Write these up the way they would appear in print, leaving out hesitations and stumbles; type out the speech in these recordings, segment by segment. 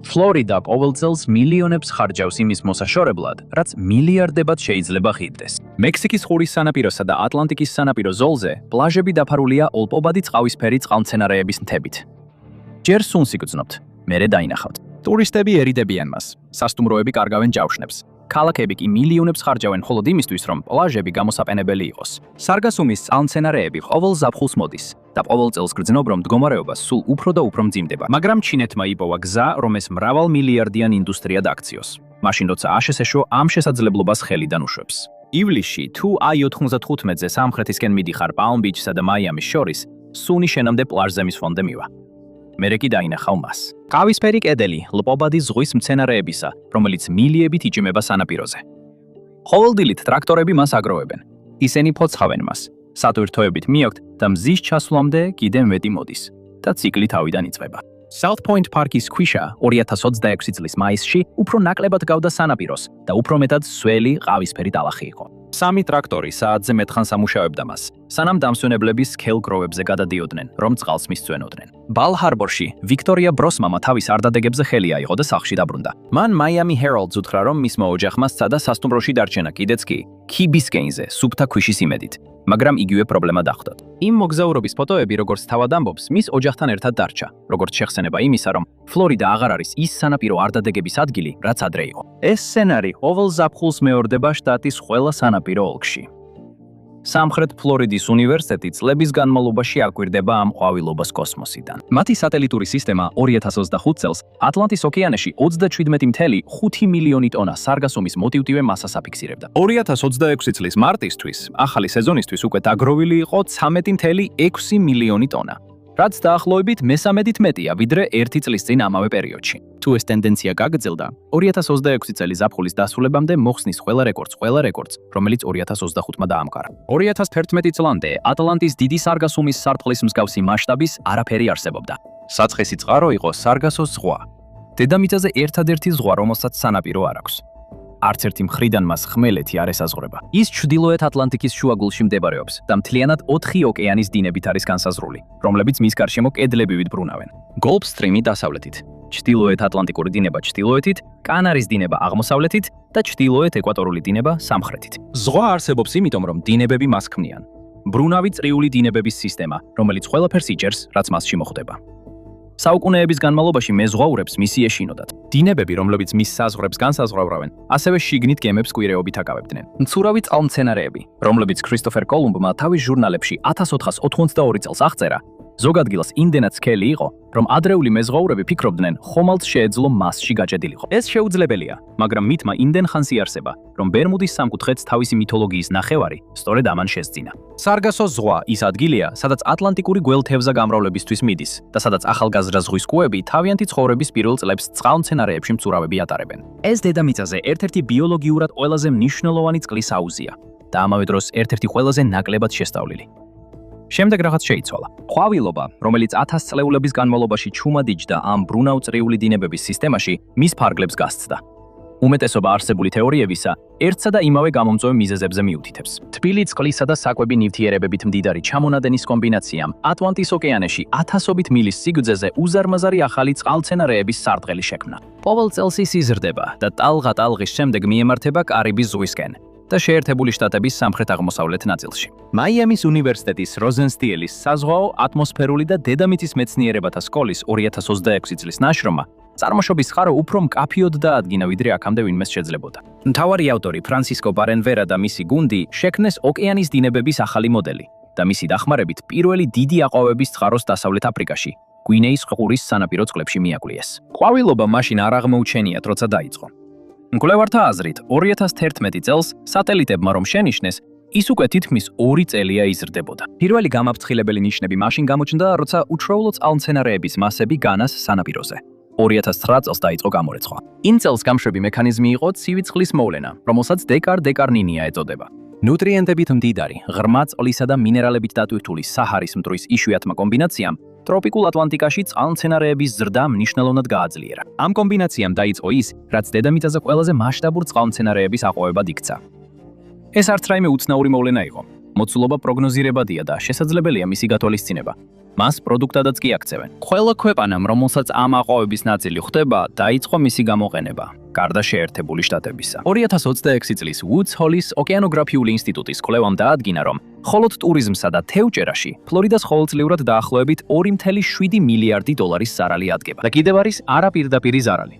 ფლორიდა ყოველ წელს მილიონებს ხარჯავს იმის მოსაშორებლად, რაც მილიარდებად შეიძლება ხიდდეს. მექსიკის ყურის სანაპიროსა და ატლანტიკის სანაპირო ზოლზე პლაჟები დაფარულია ოლპობადი წყავისფერი წყალმცენარეების მთებით. ჯერ სუნს იგრძნობთ, მერე დაინახავთ. ტურისტები ერიდებიან მას, სასტუმროები კარგავენ ჯავშნებს. ქალაქები კი მილიონებს ხარჯავენ მხოლოდ იმისთვის, რომ პლაჟები გამოსაყენებელი იყოს. სარგასუმის წყალმცენარეები ყოველ ზაფხულს მოდის და ყოველ წელს გრძნობ, რომ მდგომარეობა სულ უფრო და უფრო მძიმდება. მაგრამ ჩინეთმა იპოვა გზა, რომ ეს მრავალმილიარდიან ინდუსტრიად აქციოს. მაშინ როცა აშშ ამ შესაძლებლობას ხელიდან უშვებს. ივლისში თუ i95-ზე სამხრეთისკენ მიდიხარ პალმ-ბიჩსა და მაიამის შორის, სუნი შენამდე პლაჟზე მის ფონდე მივა. მერე კი დაინახავ მას. ყავისფერი კედელი ლპობადი ზღვის მცენარეებისა, რომელიც მილიებით იჭიმება სანაპიროზე. ყოველდილით ტრაქტორები მას აგროვებენ. ისინი ფოცხავენ მას. სატვირთოებით მიაქვთ და მზის ჩასვლამდე კიდევ მეტი მოდის და ციკლი თავიდან იწყება. South Point Park-ის ქვიშა 2026 წლის მაისში უფრო ნაკლებად გავდა სანაპიროს და უფრო მეტად სველი ყავისფერი ტალახი იყო. 3 ტრაქტორი საათზე მეტხანს ამუშავებდა მას, სანამ დამსვენებლები სქელგროვებზე გადადიოდნენ, რომ წყალს მისწვენოდნენ. ბალ ჰარბორში ვიქტორია ბროსმამა თავის არდადეგებზე ხელი აიღო და სახლში დაბრუნდა. მან Miami Herald-ს უთხრა, რომ მისმა ოჯახმა სცადა სასტუმროში დარჩენა კიდეც კი კიბისკეინზე, სუფთა ქვიშის იმედით, მაგრამ იგივე პრობლემა დახვდათ. იმ მოგზაურობის ფოტოები, როგორც თავად ამბობს, მის ოჯახთან ერთად დარჩა, როგორც შეხსენება იმისა, რომ ფლორიდა აღარ არის ის სანაპირო არდადეგების ადგილი, რაც ადრე იყო. ეს სცენარი ყოველ ზაფხულს მეორდება შტატის ყველა სანაპირო ოლქში. სამხრეთ ფლორიდის უნივერსიტეტი წლების განმავლობაში აკვირდება ამ ყვავილობას კოსმოსიდან. მათი სატელიტური სისტემა 2025 წელს ატლანტის ოკეანეში 27.5 მილიონი ტონა სარგასუმის მოტივტივე მასას აფიქსირებდა. 2026 წლის მარტისთვის, ახალი სეზონისთვის უკვე დაგროვილი იყო 13.6 მილიონი ტონა. რაც დაახლოებით მესამედით მეტია, ვიდრე 1 წლის წინ ამავე პერიოდში. თუ ეს ტენდენცია გაგრძელდა, 2026 წელი ზაფხულის დასრულებამდე მოხსნის ყველა რეკორდს, რომელიც 2025-მა დაამყარა. 2011 წლამდე ატლანტის დიდი სარგასუმის სარტყლის მსგავსი მასშტაბის არაფერი არსებობდა. საწყისი წყარო იყო სარგასოს ზღვა. დედამიწაზე ერთადერთი ზღვა, რომელსაც სანაპირო არ აქვს. არც ერთი მხრიდან მას ხმელეთი არ ესაზღვრება. ის ჩრდილოეთ ატლანტიკის შუაგულში მდებარეობს და მთლიანად 4 ოკეანის დინებით არის განსაზღვრული, რომლებიც მის გარშემო კედლებივით ბრუნავენ. გოლფსტრიმი დასავლეთით, ჩრდილოეთ ატლანტიკური დინება ჩრდილოეთით, კანარის დინება აღმოსავლეთით და ჩრდილოეთ ეკვატორული დინება სამხრეთით. ზღვა არსებობს იმიტომ, რომ დინებები მას ქმნიან. ბრუნავი წრიული დინებების სისტემა, რომელიც ყველაფერს იჭერს, რაც მასში მოხდება. საუკუნეების განმავლობაში მეზღვაურებს მისი ეშინოდათ. დინებები, რომლებიც მის საზღვრებს განსაზღვრავენ, ასევე შიგნით გემებს კვირეობით აკავებდნენ. მცურავი წყალმცენარეები, რომლებიც ქრისტოფერ კოლუმბმა თავის ჟურნალებში 1492 წელს აღწერა, ზოგ ადგილას იმდენად სქელი იყო, რომ ადრეული მეზღვაურები ფიქრობდნენ, ხომალდს შეეძლო მასში გაჭედილიყო. ეს შეუძლებელია, მაგრამ მითმა იმდენ ხანს იარსება, რომ ბერმუდის სამკუთხედს თავისი მითოლოგიის ნახევარი სწორედ ამან შესძინა. სარგასოს ზღვა ის ადგილია, სადაც ატლანტიკური გველთევზა გამრავლებისთვის მიდის და სადაც ახალგაზრდა ზღვის კუები თავიანთი ცხოვრების პირველ წლებს წყალმცენარეებში მცურავები ატარებენ. ეს დედამიწაზე ერთ-ერთი ბიოლოგიურად ყველაზე მნიშვნელოვანი წყლის აუზია და ამავე დროს ერთ-ერთი ყველაზე ნაკლებად შესწავლილი. შემდეგ რაღაც შეიცვალა. ყვავილობა, რომელიც 1000 წლეულების განმავლობაში ჩუმად იჯდა ამ ბრუნავწრიული დინებების სისტემაში, მის ფარგლებს გასცდა. უმეტესობა არსებული თეორიებისა ერთსა და იმავე გამომწვევ მიზეზებზე მიუთითებს. თბილი წყლისა და საკვები ნივთიერებებით მდიდარი ჩამონადენის კომბინაციამ ატლანტის ოკეანეში 1000ობით მილის სიგრძეზე უზარმაზარი ახალი წყალმცენარეების სარტყელი შექმნა. ყოველ წელს ის იზრდება და ტალღა-ტალღის შემდეგ მიემართება კარიბის ზღვისკენ და შეერთებული შტატების სამხრეთ-აღმოსავლეთ ნაწილში. მაიამის უნივერსიტეტის როზენსტიელის საზღვაო, ატმოსფერული და დედამიწის მეცნიერებათა სკოლის 2026 წლის ნაშრომმა წარმოშობის ხარო უფრო მკაფიოდ დაადგინა, ვიდრე აქამდე ვინმეს შეძლებოდა. მთავარი ავტორი ფრანსისკო ბარენვერა და მისი გუნდი შექმნეს ოკეანის დინებების ახალი მოდელი და მისი დახმარებით პირველი დიდი აყვავების წყაროს დასავლეთ აფრიკაში, გვინეის ყურის სანაპირო წყლებში მიაკვლიეს. ყვავილობა მაშინ არ აღმოუჩენიათ, როცა დაიწყო. მკვლევართა აზრით, 2011 წელს სატელიტებმა რომ შენიშნეს, ის უკვე თითქმის 2 წელია იზრდებოდა. პირველი გამაფრთხილებელი ნიშნები მაშინ გამოჩნდა, როცა უჩვეულო წყალმცენარეების მასები განას სანაპიროზე. 2009 წელს დაიწყო გამორეცხვა. იმ წელს გამშვები მექანიზმი იყო ცივი წყლის მოვლენა, რომელსაც დეკარ-დეკარნინია ეწოდება. ნუტრიენტებით მდიდარი, ღრმა წყლისა და მინერალებით დატვირთული საჰარის მტვრის იშვიათმა კომბინაციამ ტროპიკულ ატლანტიკაში წყალმცენარეების ზრდა მნიშვნელოვნად გააძლიერა. ამ კომბინაციამ დაიწყო ის, რაც დედამიწაზე ყველაზე მასშტაბურ წყალმცენარეების აყვავებად იქცა. ეს არც რაიმე უცნაური მოვლენა იყო. მოცულობა პროგნოზირებადია და შესაძლებელია მისი გათვალისწინება. მას პროდუქტადაც კი აქცევენ. ყველა ქვეყანამ, რომელსაც ამ აყვავების ნაწილი ხდება, დაიწყო მისი გამოყენება. გარდა შეერთებული შტატებისა. 2026 წლის Woods Hole-ის ოკეანოგრაფიული ინსტიტუტის კვლევამ დაადგინა, რომ მხოლოდ ტურიზმსა და თევზჭერაში ფლორიდას ყოველწლიურად დაახლოებით 2.7 მილიარდი დოლარის ზარალი ადგება. და კიდევ არის არაპირდაპირი ზარალი.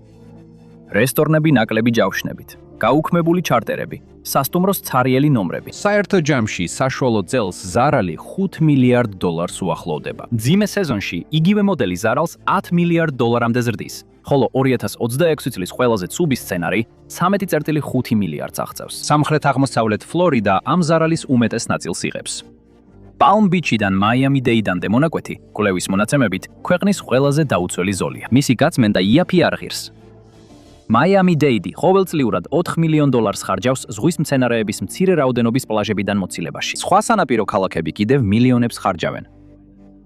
რესტორნები ნაკლები ჯავშნებით, გაუქმებული ჩარტერები, სასტუმროს ცარიელი ნომრები. საერთო ჯამში საშუალო წელს ზარალი 5 მილიარდ დოლარს უახლოვდება. მძიმე სეზონში იგივე მოდელი ზარალს 10 მილიარდ დოლარამდე ზრდის, ხოლო 2026 წლის ყველაზე ცუდი სცენარი 13.5 მილიარდს აღწევს. სამხრეთ-აღმოსავლეთ ფლორიდა ამ ზარალის უმეტეს ნაწილს იღებს. Palm Beach-დან Miami-Dade-მდე მონაკვეთი, კვლევის მონაცემებით, ქვეყნის ყველაზე დაუცველი ზოლია. მისი გაწმენდა იაფი არ ღირს. Miami-Dade ყოველწლიურად 4 მილიონ დოლარს ხარჯავს ზღვის მცენარეების მცირე რაოდენობის პლაჟებიდან მოცილებაში. სხვა სანაპირო ქალაქები კიდევ მილიონებს ხარჯავენ.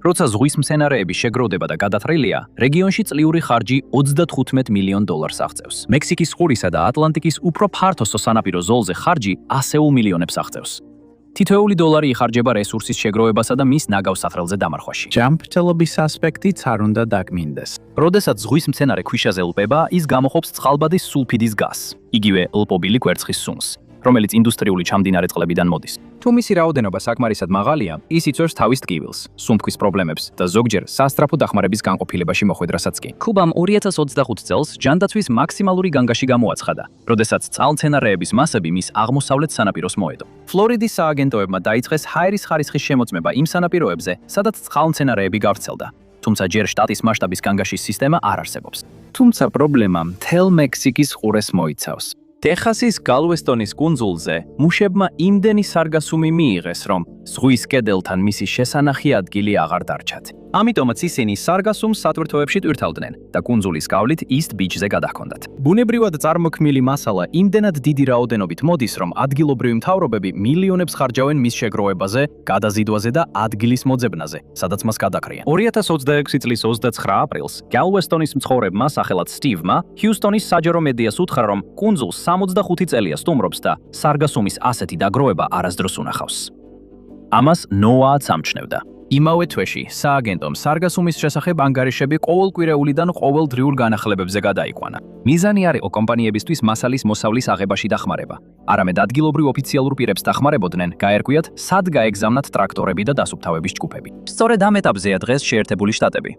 როცა ზღვის მცენარეების შეგროვდება და გადათრილია, რეგიონში წლიური ხარჯი 35 მილიონ დოლარს აღწევს. მექსიკის ყურისა და ატლანტიკის უფრო ფართო სანაპირო ზოლზე ხარჯი ასეულ მილიონებს აღწევს. თითოეული დოლარი იხარჯება რესურსის შეგროვებასა და მის ნაგავს საფრელზე დამარხვაში. ჯამრთელობის ასპექტიც არ უნდა დაგმინდეს. როდესაც ზღვის მცენარე ქვიშაზე ლპება, ის გამოხობს წყალბადის სულფიდის გაზს, იგივე ლპობილი კვერცხის სუნს, რომელიც ინდუსტრიული ჩამდინარე წყლებიდან მოდის. თუ მისი რაოდენობა საკმარისად მაღალია, ის იწვევს თავის ტკივილს, სუნთქვის პრობლემებს და ზოგჯერ სასწრაფო დახმარების განყოფილებაში მოხვედრასაც კი. ქუბამ 2025 წელს ჯანდაცვის მაქსიმალური განგაში გამოაცხადა, როდესაც წყალმცენარეების მასები მის აღმოსავლეთ სანაპიროს მოედო. ფლორიდის სააგენტოებმა დაიწყეს ჰაერის ხარისხის შემოწმება იმ სანაპიროებზე, სადაც წყალმცენარეები გავრცელდა. თუმცა ჯერ შტატის მასშტაბის განგაშის სისტემა არ არსებობს. თუმცა პრობლემა მთელ მექსიკის ყურეს მოიცავს. ტეხასის გალვესტონის კუნძულზე მუშებმა იმდენი სარგასუმი მიიღეს, რომ ზღვის კედელთან მისი შესანახი ადგილი აღარ დარჩათ. ამიტომაც ისინი სარგასუმს სატვირთოებში ტვირთავდნენ და კუნძულის გავლით East Beach-ზე გადაჰქონდათ. ბუნებრივად წარმოქმნილი მასალა იმდენად დიდი რაოდენობით მოდის, რომ ადგილობრივი მთავრობები მილიონებს ხარჯავენ მის შეგროვებაზე, გადაზიდვაზე და ადგილის მოძებნაზე, სადაც მას გადაკრიან. 2026 წლის 29 აპრილს გალვესტონის მცხოვრებმა, სახელად Steve-მა, Houston-ის საჯარო მედიას უთხრა, რომ კუნძულს 65 წელია სტუმრობს და სარგასუმის ასეთი დაგროვება არასდროს უნახავს. ამას ნოააც ამჩნევდა. იმავე თვეში სააგენტომ სარგასუმის შესახებ ანგარიშები ყოველკვირეულიდან ყოველდღიურ განახლებებზე გადაიყვანა. მიზანი არ იყო კომპანიებისთვის მასალის მოსავლის აღებაში დახმარება. არამედ ადგილობრივ ოფიციალურ პირებს დახმარებოდნენ, გაერკვიათ, სად გაეგზავნათ ტრაქტორები და დასუფთავების ჯგუფები. სწორედ ამ ეტაპზეა დღეს შეერთებული შტატები.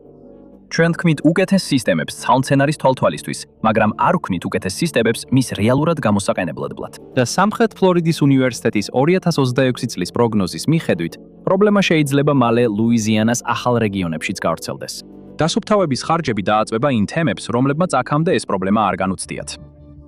ჩვენ ვქმნით უკეთეს სისტემებს წყალმცენარის თვალთვალისთვის, მაგრამ არ ვქმნით უკეთეს სისტემებს მის რეალურად გამოსაყენებლად. და სამხრეთ ფლორიდის უნივერსიტეტის 2026 წლის პროგნოზის მიხედვით, პრობლემა შეიძლება მალე ლუიზიანას ახალ რეგიონებშიც გავრცელდეს. დასუფთავების ხარჯები დააწვება იმ თემებს, რომლებმაც აქამდე ეს პრობლემა არ განუცდიათ.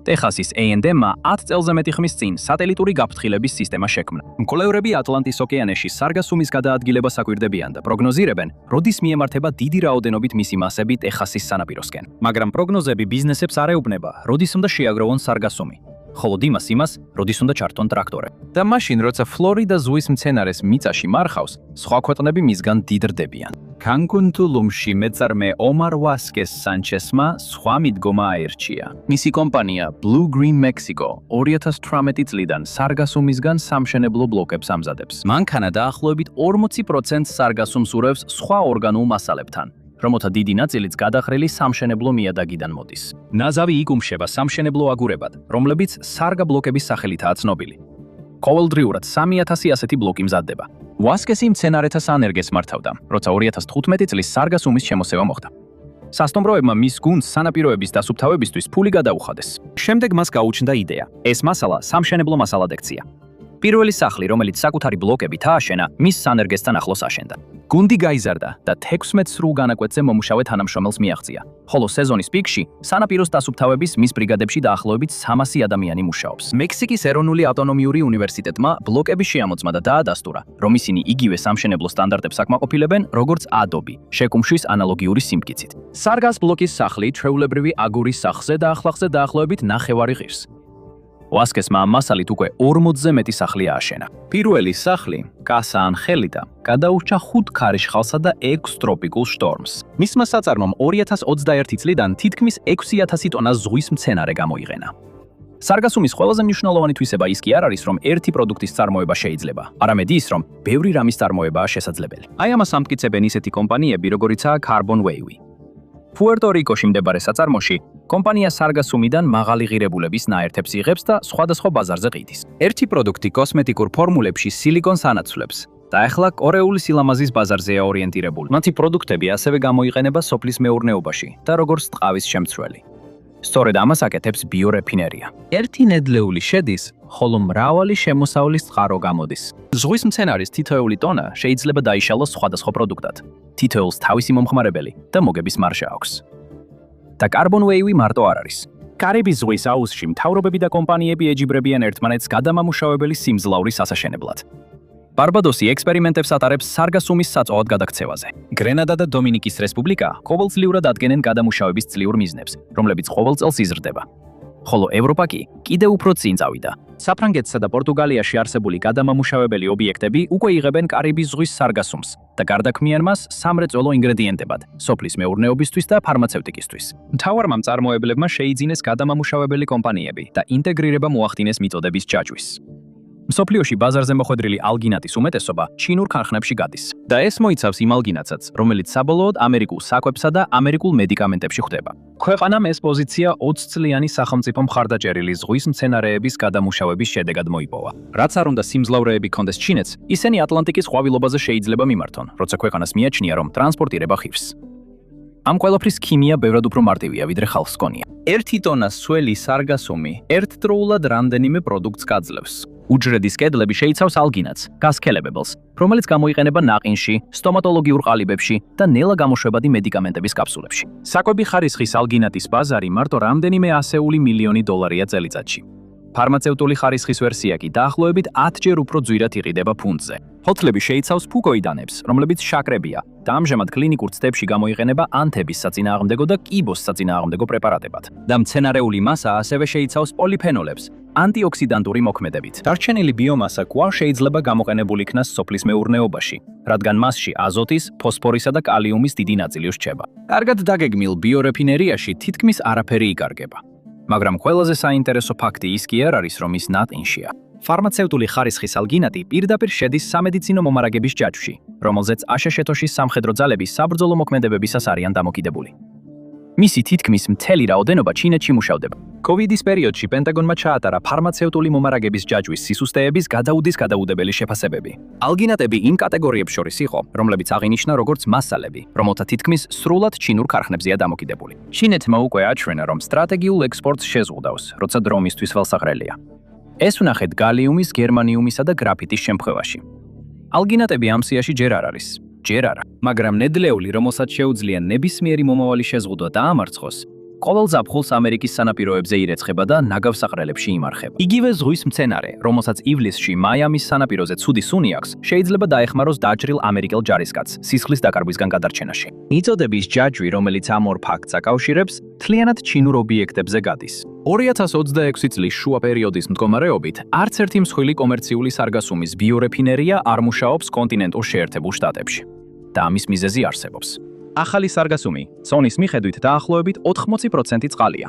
ტეხასის A&M-მა 10 წელზე მეტი ხმის წინ სატელიტური გაფრთხილების სისტემა შექმნა. მკვლევრები ატლანტის ოკეანეში სარგასუმის გადაადგილებას აკვირდებიან და პროგნოზირებენ, როდის მიემართება დიდი რაოდენობით მისი მასები ტეხასის სანაპიროსკენ. მაგრამ პროგნოზები ბიზნესებს არ ეუბნება, როდის უნდა შეაგროვონ სარგასუმი. ხოლო იმას, როდის უნდა ჩართონ ტრაქტორები. და მაშინ, როცა ფლორიდა ზღვის მცენარეს მიწაში მარხავს, სხვა ქვეყნები მისგან დიდრდებიან. კანკუნ თულუმში მეწარმე ომარ ვასკეს სანჩესმა სხვა მიდგომა აირჩია. მისი კომპანია Blue Green Mexico 2018 წლიდან სარგასუმისგან სამშენებლო ბლოკებს ამზადებს. მანქანა დაახლოებით 40% სარგასუმს ურევს სხვა ორგანულ მასალებთან, რომელთა დიდი ნაწილიც გადახრილი სამშენებლო ნიადაგიდან მოდის. ნაზავი იგუმშება სამშენებლო აგურებად, რომლებიც სარგა ბლოკების სახელითაა ცნობილი. ყოველდღიურად 3000 ასეთი ბლოკი მზადდება. ვასკესი მცენარეთა სანერგეს მართავდა, როცა 2015 წლის სარგასუმის შემოსევა მოხდა. სასტუმროებმა მის გუნდს სანაპიროების დასუფთავებისთვის ფული გადაუხადეს. შემდეგ მას გაუჩნდა იდეა. ეს მასალა სამშენებლო მასალად ექცია. პირველი სახლი, რომელიც საკუთარი ბლოკებით ააშენა, მის სანერგესთან ახლოს აშენდა. გუნდი გაიზარდა და 16 სრულ განაკვეთზე მომუშავე თანამშრომელს მიაღწია, ხოლო სეზონის პიკში სანაპიროს დასუფთავების მის ბრიგადებში დაახლოებით 300 ადამიანი მუშაობს. მექსიკის ეროვნული ავტონომიური უნივერსიტეტმა ბლოკების შეამოწმა და დაადასტურა, რომ ისინი იგივე სამშენებლო სტანდარტებს აკმაყოფილებენ, როგორც Adobe, შეკუმშვის ანალოგიური სიმტკიცით. სარგას ბლოკის სახლი ჩვეულებრივი აგურის სახლზე და ახლახზე დაახლოებით 9 ღირს. ვასკესმა ამ მასალით უკვე 40-ზე მეტი სახლი ააშენა. პირველი სახლი, Casa Angelita, გადაურჩა 5 ქარიშხალსა და 6 ტროპიკულ შტორმს. მისმა საწარმომ 2021 წლიდან თითქმის 6000 ტონა ზღვის მცენარე გამოიყენა. სარგასუმის ყველაზე მნიშვნელოვანი თვისება ის კი არ არის, რომ ერთი პროდუქტის წარმოება შეიძლება, არამედ ის, რომ ბევრი რამის წარმოებაა შესაძლებელი. აი ამას ამტკიცებენ ისეთი კომპანიები, როგორიცაა Carbon Wavy. პუერტო-რიკოში მდებარე საწარმოში კომპანია სარგასუმიდან მაღალი ღირებულების ნაერთებს იღებს და სხვადასხვა ბაზარზე ყიდის. ერთი პროდუქტი კოსმეტიკურ ფორმულებში სილიკონს ანაცვლებს და ახლა კორეული სილამაზის ბაზარზეა ორიენტირებული. მათი პროდუქტები ასევე გამოიყენება სოფლის მეურნეობაში და როგორც ტყავის შემცველი. სწორედ ამას აკეთებს ბიორეფინერია. ერთი ნედლეული შედის, ხოლო მრავალი შემოსავლის წყარო გამოდის. ზღვის მცენარის თითოეული ტონა შეიძლება დაიშალოს სხვადასხვა პროდუქტად. თითოეულს თავისი მომხმარებელი და მოგების მარჟა აქვს. და Carbon Wavy მარტო არ არის. კარიბის ზღვის აუზში მთავრობები და კომპანიები ეჯიბრებიან ერთმანეთს გადამამუშავებელი სიმძლავრის ასაშენებლად. ბარბადოსი ექსპერიმენტებს ატარებს სარგასუმის საწვავად გადაქცევაზე. გრენადა და დომინიკის რესპუბლიკა ყოველწლიურად ადგენენ გადამუშავების წლიურ მიზნებს, რომლებიც ყოველ წელს იზრდება. ხოლო ევროპა კი კიდევ უფრო წინ წავიდა. საფრანგეთსა და პორტუგალიაში არსებული გადამამუშავებელი ობიექტები უკვე იღებენ კარიბის ზღვის სარგასუმს და გარდაქმნიან მას სამრეწველო ინგრედიენტებად, სოფლის მეურნეობისთვის და ფარმაცევტიკისთვის. მთავარმა მწარმოებლებმა შეიძინეს გადამამუშავებელი კომპანიები და ინტეგრირება მოახდინეს მიწოდების ჯაჭვის. მსოფლიოში ბაზარზე მოხვედრილი ალგინატის უმეტესობა ჩინურ ქარხნებში გადის და ეს მოიცავს იმ ალგინატსაც, რომელიც საბოლოოდ ამერიკულ საკვებსა და ამერიკულ მედიკამენტებში ხვდება. ქვეყანამ ეს პოზიცია 20 წლიანი სახელმწიფო მხარდაჭერილი ზღვის მცენარეების გადამუშავების შედეგად მოიპოვა. რაც არ უნდა სიმძლავრეები კონდეს ჩინეთს, ისინი ატლანტიკის ყვავილობაზე შეიძლება მიმართონ, როცა ქვეყანას მიაჩნია, რომ ტრანსპორტირება ხირს. ამ ყველაფრის ქიმია ბევრად უფრო მარტივია, ვიდრე ხალხს ჰგონია. 1 ტონა სველი სარგასუმი ერთდროულად რამდენიმე პროდუქტს გაძლევს. უჯრედის კედლები შეიცავს ალგინატს, გასქელებებელს, რომელიც გამოიყენება ნაყინში, სტომატოლოგიურ ყალიბებში და ნელა გამოშვებადი მედიკამენტების კაფსულებში. საკვები ხარისხის ალგინატის ბაზარი მარტო რამდენიმე ასეული მილიონი დოლარია წელიწადში. ფარმაცევტული ხარისხის ვერსია კი დაახლოებით 10-ჯერ უფრო ძვირად იყიდება ფუნტზე. ფოთლები შეიცავს ფუκოიდანებს, რომლებიც შაკრებია და ამჟამად კლინიკურ ცდებში გამოიყენება ანთების საწინააღმდეგო და კიბოს საწინააღმდეგო პრეპარატებად. და მცენარეული მასა ასევე შეიცავს პოლიფენოლებს, ანტიოქსიდანტური მოქმედებით. დარჩენილი ბიომასა კვლავ შეიძლება გამოყენებული იქნას სოფლის მეურნეობაში, რადგან მასში აზოტის, ფოსფორისა და კალიუმის დიდი ნაწილი რჩება. კარგად დაგეგმილ ბიორეფინერიაში თითქმის არაფერი იკარგება. მაგრამ ყველაზე საინტერესო ფაქტი ის კი არ არის, რომ ის ნატინშია. ფარმაცევტული ხარისხის ალგინატი პირდაპირ შედის სამედიცინო მომარაგების ჯაჭვში, რომელზეც აშშ-ში სამხედრო ძალები საბრძოლო მოქმედებებისას არიან დამოკიდებული. მისი თითქმის მთელი რაოდენობა ჩინეთში მუშავდება. კოვიდის პერიოდში პენტაგონმა ჩაატარა ფარმაცევტული მომარაგების ჯაჭვის სისუსტეების გადაუდის გადაუდებელი შეფასებები. ალგინატები იმ კატეგორიებს შორის იყო, რომლებიც აღინიშნა როგორც მასალები, რომელთა თითქმის სრულად ჩინურ ქარხნებზეა დამოკიდებული. ჩინეთმა უკვე აჩვენა, რომ სტრატეგიულ ექსპორტს შეზღუდავს, როცა დრო მისთვის ველსაღრელია. ეს ვნახეთ გალიუმის, გერმანიუმისა და გრაფიტის შემთხვევაში. ალგინატები ამ სიაში ჯერ არ არის. ჯერ არა, მაგრამ ნედლეული, რომელსაც შეუძლია ნებისმიერი მომავალი შეზღუდვა და ამარცხოს, ყოველ ზაფხულს ამერიკის სანაპიროებზე ირეცხება და ნაგავსაყრელებში იმარხება. იგივე ზღვის მცენარე, რომელსაც ივლისში მაიამის სანაპიროზე ცუდი სუნი აქვს, შეიძლება დაეხმაროს დაჭრილ ამერიკელ ჯარისკაცს სისხლის დაკარგვისგან გადარჩენაში. მიწოდების ჯაჭვი, რომელიც ამ ორ ფაქტს აკავშირებს, მთლიანად ჩინურ ობიექტებზე გადის. 2026 წლის შუა პერიოდის მდგომარეობით, არც ერთი მსხვილი კომერციული სარგასუმის ბიორეფინერია არ მუშაობს კონტინენტურ შეერთებულ შტატებში. და ამის მიზეზი არსებობს. ახალი სარგასუმი, ცონის მიხედვით დაახლოებით 80% წყალია.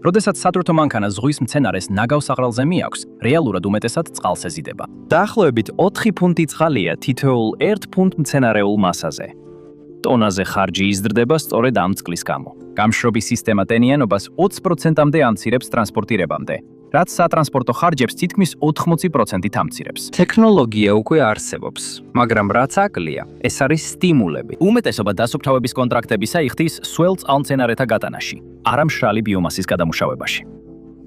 როდესაც სატვირთო მანქანა ზღვის მცენარეს ნაგავსაღრელზე მიაქვს, რეალურად უმეტესად წყალს ეზიდება. დაახლოებით 4 ფუნტი წყალია თითოეულ 1 ფუნტ მცენარეულ მასაზე. ტონაზე ხარჯი იზრდება სწორედ ამ წყლის გამო. გამშრობი სისტემა ტენიანობას 20%-მდე ამცირებს ტრანსპორტირებამდე, რაც სატრანსპორტო ხარჯებს თითქმის 80%-ით ამცირებს. ტექნოლოგია უკვე არსებობს, მაგრამ რაც აკლია, ეს არის სტიმულები. უმეტესობა დასუფთავების კონტრაქტებისა იხდის სველ წყალმცენარეთა გატანაში, არა მშრალი ბიომასის გადამუშავებაში.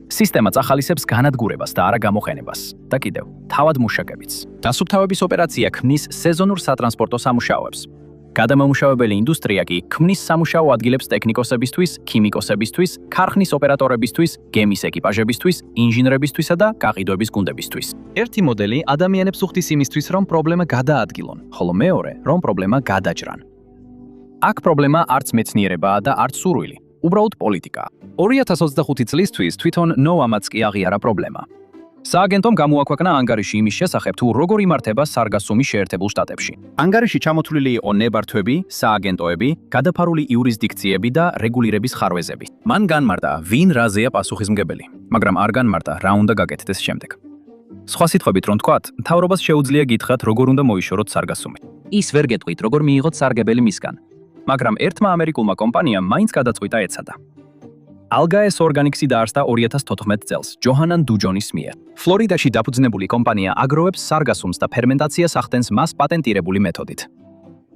სისტემა წახალისებს განადგურებას და არა გამოყენებას და კიდევ თავად მუშაკებიც. დასუფთავების ოპერაცია ქმნის სეზონურ სატრანსპორტო სამუშაოებს. გადამამუშავებელი ინდუსტრია კი ქმნის სამუშაო ადგილებს ტექნიკოსებისთვის, ქიმიკოსებისთვის, ქარხნის ოპერატორებისთვის, გემის ეკიპაჟებისთვის, ინჟინრებისთვისა და გაყიდვების გუნდებისთვის. ერთი მოდელი ადამიანებს უხდის იმისთვის, რომ პრობლემა გადაადგილონ, ხოლო მეორე, რომ პრობლემა გადაჭრან. აქ პრობლემა არც მეცნიერებაა და არც სურვილი, უბრალოდ პოლიტიკაა. 2025 წლისთვის თვითონ ნოამაც კი აღიარა პრობლემა. სააგენტომ გამოაქვეყნა ანგარიში იმის შესახებ, თუ როგორ იმართება სარგასუმი შეერთებულ შტატებში. ანგარიში ჩამოთვლილი იყო ნებართვები, სააგენტოები, გადაფარული იურისდიქციები და რეგულირების ხარვეზები. მან განმარტა, ვინ რაზეა პასუხისმგებელი, მაგრამ არ განმარტა, რა უნდა გაკეთდეს შემდეგ. სხვა სიტყვებით რომ თქვათ, მთავრობას შეუძლია გითხრათ, როგორ უნდა მოიშოროთ სარგასუმი. ის ვერ გეტყვით, როგორ მიიღოთ სარგებელი მისგან, მაგრამ ერთმა ამერიკულმა კომპანიამ მაინც გადაწყვიტა ეცადა. Algaes Organics-ი დაარსდა 2014 წელს ჯოჰანან დუჯონის მიერ. ფლორიდაში დაფუძნებული კომპანია აგროვებს სარგასუმს და ფერმენტაციას ახდენს მას პატენტირებული მეთოდით.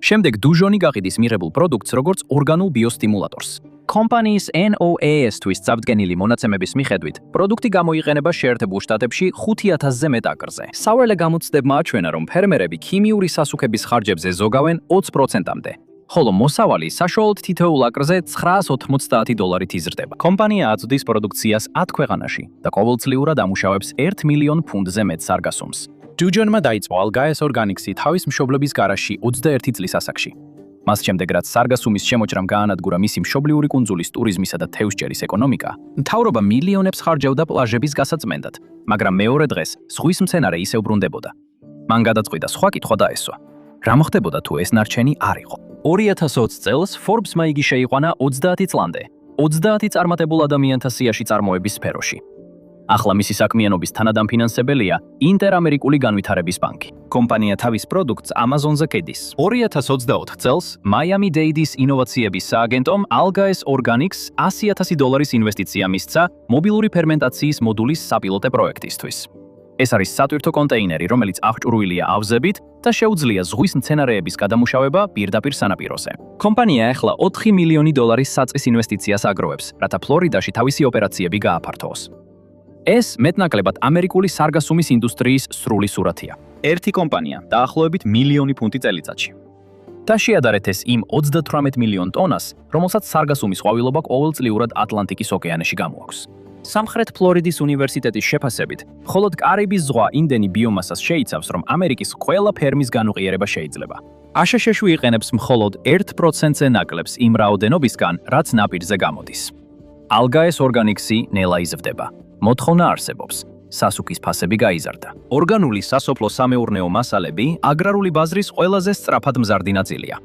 შემდეგ დუჯონი გაყიდის მიღებულ პროდუქტს როგორც ორგანულ ბიოსტიმულატორს. კომპანიის NOAS-თვის წარდგენილი მონაცემების მიხედვით, პროდუქტი გამოიყენება შეერთებულ შტატებში 5000-ზე მეტ აკრზე. საველე გამოცდებმა აჩვენა, რომ ფერმერები ქიმიური სასუქების ხარჯებზე ზოგავენ 20%-მდე. ხოლო მოსავალი საშუალოდ თითოეულ აკრზე $990-ით იზრდება. კომპანია აწვდის პროდუქციას 10 ქვეყანაში და ყოველწლიურად ამუშავებს 1 მილიონ ფუნტზე მეტ სარგასუმს. დუჯონმა დაიწყო Algaes Organics-ი თავის მშობლების გარაჟში 21 წლის ასაკში. მას შემდეგ, რაც სარგასუმის შემოჭრამ გაანადგურა მისი მშობლიური კუნძულის ტურიზმისა და თევზჭერის ეკონომიკა, მთავრობა მილიონებს ხარჯავდა პლაჟების გასაწმენდად, მაგრამ მეორე დღეს ზღვის მცენარე ისევ ბრუნდებოდა. მან გადაწყვიტა სხვა კითხვა დაესვა. რა მოხდებოდა თუ ეს ნარჩენი არ იყო? 2020 წელს Forbes-მა იგი შეიყვანა 30 წლამდე, 30 წარმატებულ ადამიანთა სიაში წარმოების სფეროში. ახლა მისი საქმიანობის თანადამფინანსებელია ინტერამერიკული განვითარების ბანკი. კომპანია თავის პროდუქტს Amazon-ზე კედის. 2024 წელს Miami-Dade-ის ინოვაციების სააგენტომ Algaes Organics $100,000 ინვესტიცია მისცა მობილური ფერმენტაციის მოდულის საპილოტე პროექტისთვის. ეს არის სატვირთო კონტეინერი, რომელიც აღჭურვილია ავზებით და შეუძლია ზღვის მცენარეების გადამუშავება პირდაპირ სანაპიროზე. კომპანია ახლა $4 მილიონი საწყის ინვესტიციას აგროვებს, რათა ფლორიდაში თავისი ოპერაციები გააფართოოს. ეს მეტნაკლებად ამერიკული სარგასუმის ინდუსტრიის სრული სურათია. ერთი კომპანია დაახლოებით $1,000,000 წელიწადში. და შეადარეთ ეს იმ 38 მილიონ ტონას, რომელსაც სარგასუმის ყვავილობა ყოველწლიურად ატლანტიკის ოკეანეში გამოაქვს. სამხრეთ ფლორიდის უნივერსიტეტის შეფასებით, მხოლოდ კარიბის ზღვა იმდენი ბიომასას შეიცავს, რომ ამერიკის ყველა ფერმის განუყიერება შეიძლება. აშშ-ში იყენებს მხოლოდ 1%-ზე ნაკლებს იმ რაოდენობისგან, რაც ნაპირზე გამოდის. Algaes Organics-ი ნელა იზრდება. მოთხოვნა არსებობს. სასუქის ფასები გაიზარდა. ორგანული სასოფლო-სამეურნეო მასალები აგრარული ბაზრის ყველაზე სწრაფად მზარდი ნაწილია.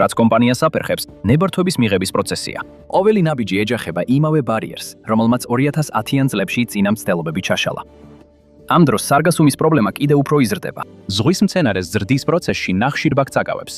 რაც კომპანიას აფერხებს, ნებართვების მიღების პროცესია. ყოველი ნაბიჯი ეჯახება იმავე ბარიერს, რომელმაც 2010-იან წლებში წინა მცდელობები ჩაშალა. ამ დროს სარგასუმის პრობლემა კიდევ უფრო იზრდება. ზღვის მცენარეს ზრდის პროცესში ნახშირბაქს აკავებს.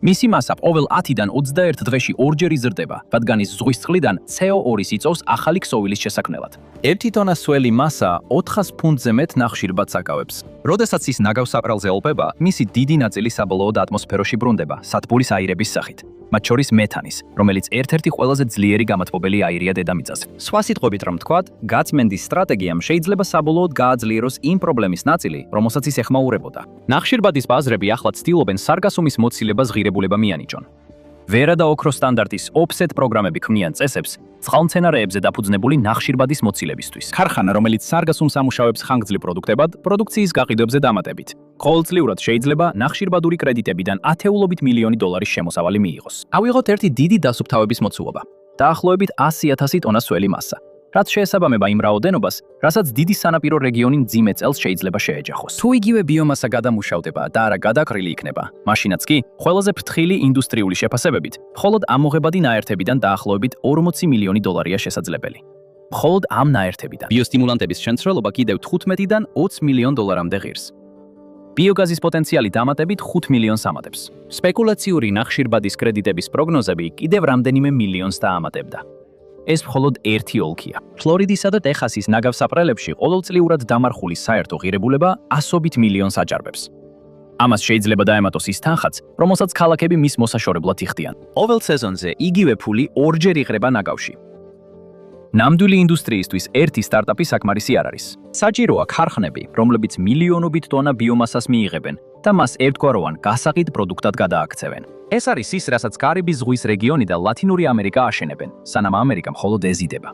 მისი მასა ყოველ 10-დან 21 დღეში ორჯერ იზრდება, რადგან ის ზღვის წყლიდან CO2-ს იწოვს ახალი ქსოვილის შესაქმნელად. 1 ტონა სველი მასა 400 ფუნტზე მეტ ნახშირბათს აკავებს. როდესაც ის ნაგავს საპრალზე ელპება, მისი დიდი ნაწილი საბოლოოდ ატმოსფეროში ბრუნდება, სათბურის აირების სახით, მათ შორის მეთანის, რომელიც ერთ-ერთი ყველაზე ძლიერი გამათბობელი აირია დედამიწაზე. სხვა სიტყვებით რომ ვთქვათ, გაწმენდის სტრატეგიამ შეიძლება საბოლოოდ გააძლიეროს იმ პრობლემის ნაწილი, რომელსაც ის ეხმაურებოდა. ნახშირბადის ბაზრები ახლა ცდილობენ სარგასუმის მოცილებას ღირებულება მიანიჭონ. ვერა და ოქროს სტანდარტის offset პროგრამები ქმნიან წესებს წყალმცენარეებზე დაფუძნებული ნახშირბადის მოცილებისთვის. ქარხანა, რომელიც სარგასუმს ამუშავებს ხანგრძლივ პროდუქტებად, პროდუქციის გაყიდვებზე დამატებით. ყოველწლიურად შეიძლება ნახშირბადური კრედიტებიდან ათეულობით მილიონი $-ის შემოსავალი მიიღოს. ავიღოთ ერთი დიდი დასუფთავების მოცულობა. დაახლოებით 100,000 ტონა სველი მასა. რაც შეესაბამება იმ რაოდენობას, რასაც დიდი სანაპირო რეგიონი მძიმე წელს შეიძლება შეეჯახოს. თუ იგივე ბიომასა გადამუშავდება და არა გადაყრილი იქნება, მაშინაც კი ყველაზე ფრთხილი ინდუსტრიული შეფასებებით, მხოლოდ ამოღებადი ნაერთებიდან დაახლოებით 40 მილიონი $-ია შესაძლებელი. მხოლოდ ამ ნაერთებიდან. ბიოსტიმულანტების შემცველობა კიდევ 15-დან 20 მილიონ $-მდე ღირს. ბიოგაზის პოტენციალი დამატებით 5 მილიონს ამატებს. სპეკულაციური ნახშირბადის კრედიტების პროგნოზები კიდევ რამდენიმე მილიონს დაამატებდა. ეს მხოლოდ ერთი ოლქია. ფლორიდისა და ტეხასის ნაგავსაპრელებში ყოველწლიურად დამარხული საერთო ღირებულება ასობით მილიონს აჭარბებს. ამას შეიძლება დაემატოს ის თანხაც, რომელსაც ქალაქები მის მოსაშორებლად იხდიან. ყოველ სეზონზე იგივე ფული ორჯერ იღრება ნაგავში. ნამდვილი ინდუსტრიისთვის ერთი სტარტაპი საკმარისი არ არის. საჭიროა ქარხნები, რომლებიც მილიონობით ტონა ბიომასას მიიღებენ და მას ერთგვაროვან გასაყიდ პროდუქტად გადააქცევენ. ეს არის ის, რასაც კარიბის ზღვის რეგიონი და ლათინური ამერიკა აშენებენ, სანამ ამერიკა მხოლოდ ეზიდება.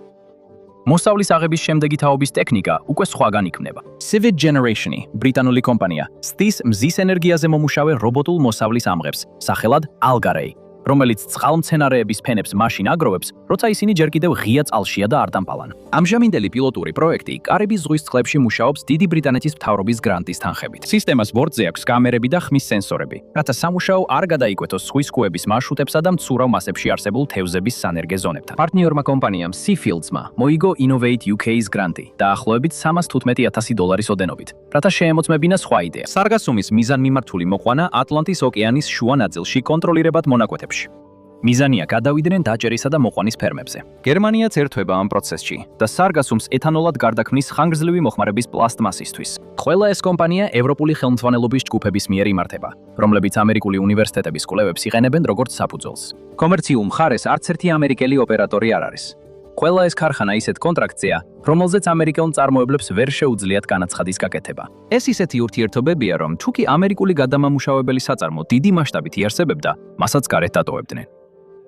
მოსავლის აღების შემდეგი თაობის ტექნიკა უკვე სხვაგან იქმნება. Civet Generation-ი, ბრიტანული კომპანია, სტის მზის ენერგიაზე მომუშავე რობოტულ მოსავლის ამღებს, სახელად Algaray. რომელიც წყალმცენარეების ფენებს მაშინ აგროვებს, როცა ისინი ჯერ კიდევ ღია წყალშია და არ დამპალან. ამჟამინდელი პილოტური პროექტი კარიბის ზღვის წყლებში მუშაობს დიდი ბრიტანეთის მთავრობის გრანტის თანხებით. სისტემას ბორტზე აქვს კამერები და ხმის სენსორები, რათა სამუშაო არ გადაიკვეთოს ზღვის კუების მარშრუტებსა და მცურავ მასებში არსებულ თევზების სანერგე ზონებთან. პარტნიორმა კომპანიამ Seafields-მა მოიგო Innovate UK-ის გრანტი დაახლოებით $315,000 ოდენობით, რათა შეემოწმებინა სხვა იდეა. სარგასუმის მიზანმიმართული მოყვანა ატლანტის ოკეანის შუა ნაწილში კონტროლირებად მონაკვეთებში. მიზანია გადავიდნენ დაჭერისა და მოყვანის ფერმებზე. გერმანიაც ერთვება ამ პროცესში და სარგასუმს ეთანოლად გარდაქმნის ხანგრძლივი მოხმარების პლასტმასისთვის. ყველა ეს კომპანია ევროპული ხელმძღვანელობის ჯგუფების მიერ იმართება, რომლებიც ამერიკული უნივერსიტეტების კვლევებს იყენებენ როგორც საფუძველს. კომერციულ მხარეს არც ერთი ამერიკელი ოპერატორი არ არის. ყველა ეს ქარხანა ისეთ კონტრაქტზეა, რომელზეც ამერიკელ მწარმოებლებს ვერ შეუძლიათ განაცხადის გაკეთება. ეს ისეთი ურთიერთობებია, რომ თუკი ამერიკული გადამამუშავებელი საწარმო დიდი მასშტაბით იარსებებდა, მასაც გარეთ დატოვებდნენ.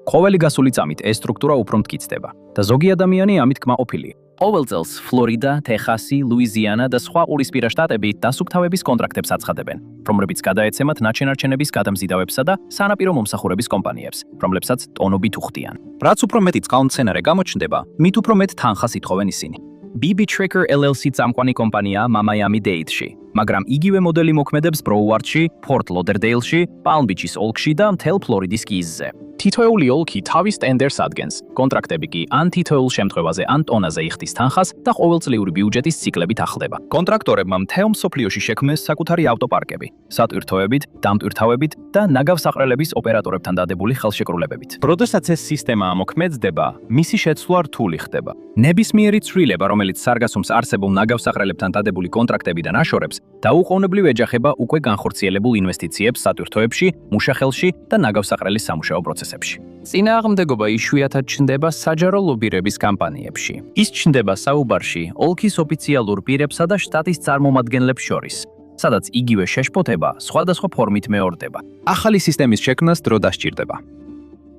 ყოველი გასული წამით ეს სტრუქტურა უფრო მტკიცდება და ზოგი ადამიანი ამით კმაყოფილია. ყოველ წელს ფლორიდა, ტეხასი, ლუიზიანა და სხვა ყურისპირა შტატები დასუფთავების კონტრაქტებს აცხადებენ, რომლებიც გადაეცემათ ნაჩენარჩენების გადამზიდავებსა და სანაპირო მომსახურების კომპანიებს, რომლებსაც ტონობით უხდიან. რაც უფრო მეტი წყალმცენარე გამოჩნდება, მით უფრო მეტ თანხას ითხოვენ ისინი. BB Tracker LLC წამყვანი კომპანიაა Miami-Dade-ში, მაგრამ იგივე მოდელი მოქმედებს Browardში, Fort Lauderdale-ში, Palm Beach-ის ოლქში და მთელ ფლორიდის კიზზე. თითოეული ოლქი თავის ტენდერს ადგენს, კონტრაქტები კი ან თითოეულ შემთხვევაზე ან ტონაზე იხდის თანხას და ყოველწლიური ბიუჯეტის ციკლებით ახლდება. კონტრაქტორებმა მთელ მსოფლიოში შექმნეს საკუთარი ავტოპარკები, სატვირთოებით, დამტვირთავებით და ნაგავსაყრელების ოპერატორებთან დადებული ხელშეკრულებებით. როდესაც ეს სისტემა ამოქმედდება, მისი შეცვლა რთული ხდება. ნებისმიერი ცვლილება, რომელიც სარგასუმს არსებულ ნაგავსაყრელებთან დადებული კონტრაქტებიდან აშორებს, დაუყოვნებლივ ეჯახება უკვე განხორციელებულ ინვესტიციებს სატვირთოებში, მუშახელში და ნაგავსაყრელის სამუშაო პროცესებში. წინააღმდეგობა იშვიათად ჩნდება საჯარო ლობირების კამპანიებში. ის ჩნდება საუბარში ოლქის ოფიციალურ პირებსა და შტატის წარმომადგენლებს შორის, სადაც იგივე შეშფოთება სხვადასხვა ფორმით მეორდება. ახალი სისტემის შექმნას დრო დასჭირდება.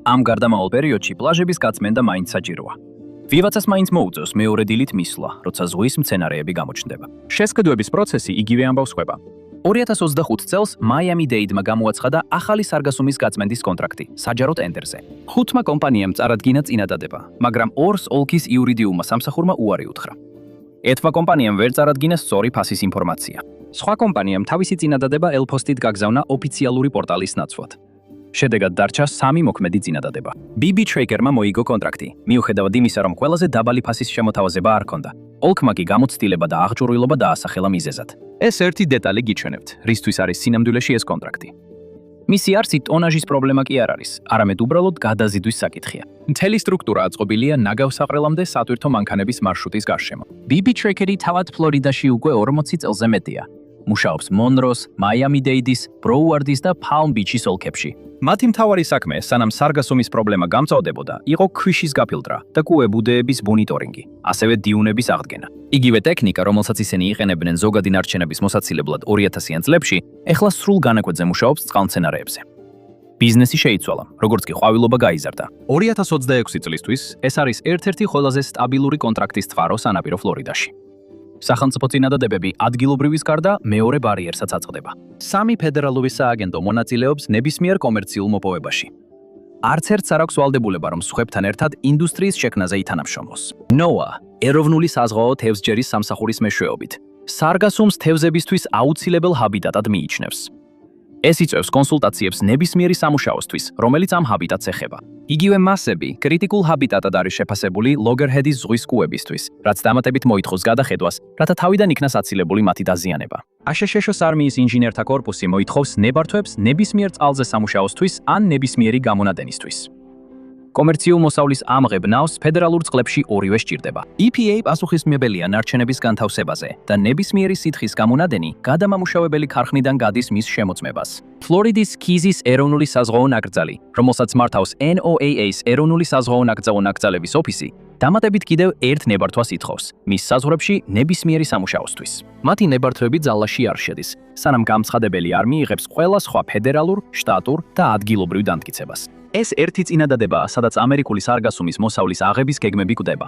ამ გარდამავალ პერიოდში პლაჟების გაწმენდა მაინც საჭიროა. ვივაცას მაინც მოუწევს მეორე დილით მისვლა, როცა ზღვის მცენარეები გამოჩნდება. შესყიდვების პროცესი იგივე ამბავს ხვება. 2025 წელს Miami-Dade-მა გამოაცხადა ახალი სარგასუმის გაწმენდის კონტრაქტი საჯარო ტენდერზე. 5 კომპანიამ წარადგინა წინადადება, მაგრამ 2 ოლქის იურიდიულმა სამსახურმა უარი უთხრა. ერთმა კომპანიამ ვერ წარადგინა სწორი ფასის ინფორმაცია. სხვა კომპანიამ თავისი წინადადება ელფოსტით გაგზავნა ოფიციალური პორტალის ნაცვლად. შედეგად დარჩა 3 მოქმედი წინადადება. BB Tracker-მა მოიგო კონტრაქტი, მიუხედავად იმისა, რომ ყველაზე დაბალი ფასის შემოთავაზება არ ჰქონდა. ოლქმა კი გამოცდილება და აღჭურვილობა დაასახელა მიზეზად. ეს ერთი დეტალი გიჩვენებთ, რისთვის არის სინამდვილეში ეს კონტრაქტი. მისი არსი ტონაჟის პრობლემა კი არ არის, არამედ უბრალოდ გადაზიდვის საკითხია. მთელი სტრუქტურა აწყობილია ნაგავსაყრელამდე სატვირთო მანქანების მარშრუტის გარშემო. BB Tracker-ი თავად ფლორიდაში უკვე 40 წელზე მეტია. მუშაობს მონროს, Miami-Dade-ის, Broward-ის და Palm Beach-ის ოლქებში. მათი მთავარი საქმე, სანამ სარგასუმის პრობლემა გამწვავდებოდა, იყო ქვიშის გაფილტრა და კუებუდეების მონიტორინგი, ასევე დიუნების აღდგენა. იგივე ტექნიკა, რომელსაც ისინი იყენებდნენ ზოგადი ნარჩენების მოსაცილებლად 2000-იან წლებში, ეხლა სრულ განაკვეთზე მუშაობს წყალმცენარეებზე. ბიზნესი შეიცვალა, როგორც კი ყვავილობა გაიზარდა. 2026 წლისთვის ეს არის ერთ-ერთი ყველაზე სტაბილური კონტრაქტის წყარო სანაპირო ფლორიდაში. სახელმწიფო წინადადებები ადგილობრივის გარდა მეორე ბარიერსაც აწყდება. 3 ფედერალური სააგენტო მონაწილეობს ნებისმიერ კომერციულ მოპოვებაში. არც ერთს არ აქვს ვალდებულება, რომ სხვებთან ერთად ინდუსტრიის შექმნაზე ითანამშრომლოს. NOAA, ეროვნული საზღვაო თევზჯერის სამსახურის მეშვეობით, სარგასუმს თევზებისთვის აუცილებელ ჰაბიტატად მიიჩნევს. ეს იწვევს კონსულტაციებს ნებისმიერი სამუშაოსთვის, რომელიც ამ ჰაბიტატს ეხება. იგივე მასები კრიტიკულ ჰაბიტატად არის შეფასებული ლოგერჰედის ზღვის კუებისთვის, რაც დამატებით მოითხოვს გადახედვას, რათა თავიდან იქნას აცილებული მათი დაზიანება. აშშ-ს არმიის ინჟინერთა კორპუსი მოითხოვს ნებართვებს ნებისმიერ წყალზე სამუშაოსთვის ან ნებისმიერი გამონადენისთვის. კომერციულ მოსავლის ამღებნავს ფედერალურ წყლებში ორივე სჭირდება. EPA პასუხისმგებელია ნარჩენების განთავსებაზე და ნებისმიერი სითხის გამონადენი გადამამუშავებელი ქარხნიდან გადის მის შემოწმებას. ფლორიდის კიზის ეროვნული საზღვაო ნაკრძალი, რომელსაც მართავს NOAA-ის ეროვნული საზღვაო ნაკრძალო ნაკრძალების ოფისი, დამატებით კიდევ ერთ ნებართვას ითხოვს მის საზღვრებში ნებისმიერი სამუშაოსთვის. მათი ნებართვები ძალაში არ შედის, სანამ გამცხადებელი არ მიიღებს ყველა სხვა ფედერალურ, შტატურ და ადგილობრივ დამტკიცებას. ეს ერთი წინადადებაა, სადაც ამერიკული სარგასუმის მოსავლის აღების გეგმები კვდება.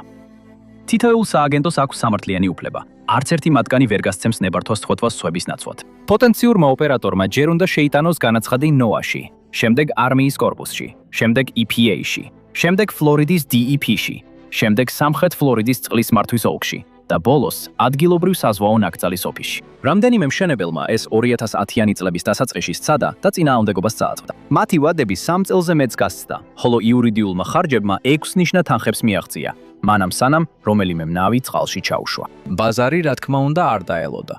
თითოეულ სააგენტოს აქვს სამართლიანი უფლება. არც ერთი მათგანი ვერ გასცემს ნებართვას თხოვთვას სხვების ნაცვლად. პოტენციურმა ოპერატორმა ჯერ უნდა შეიტანოს განაცხადი NOAA-ში, შემდეგ არმიის კორპუსში, შემდეგ EPA-ში, შემდეგ ფლორიდის DEP-ში, შემდეგ სამხრეთ ფლორიდის წყლის მართვის ოლქში და ბოლოს ადგილობრივ საზღვაო ნაკრძალის ოფისში. რამდენიმე მშენებელმა ეს 2010-იანი წლების დასაწყისში სცადა და წინააღმდეგობას წააწყდა. მათი ვადები 3 წელზე მეტს გასცდა, ხოლო იურიდიულმა ხარჯებმა 6 ნიშნა თანხებს მიაღწია, მანამ სანამ რომელიმე ნავი წყალში ჩაუშვა. ბაზარი რა თქმა უნდა არ დაელოდა.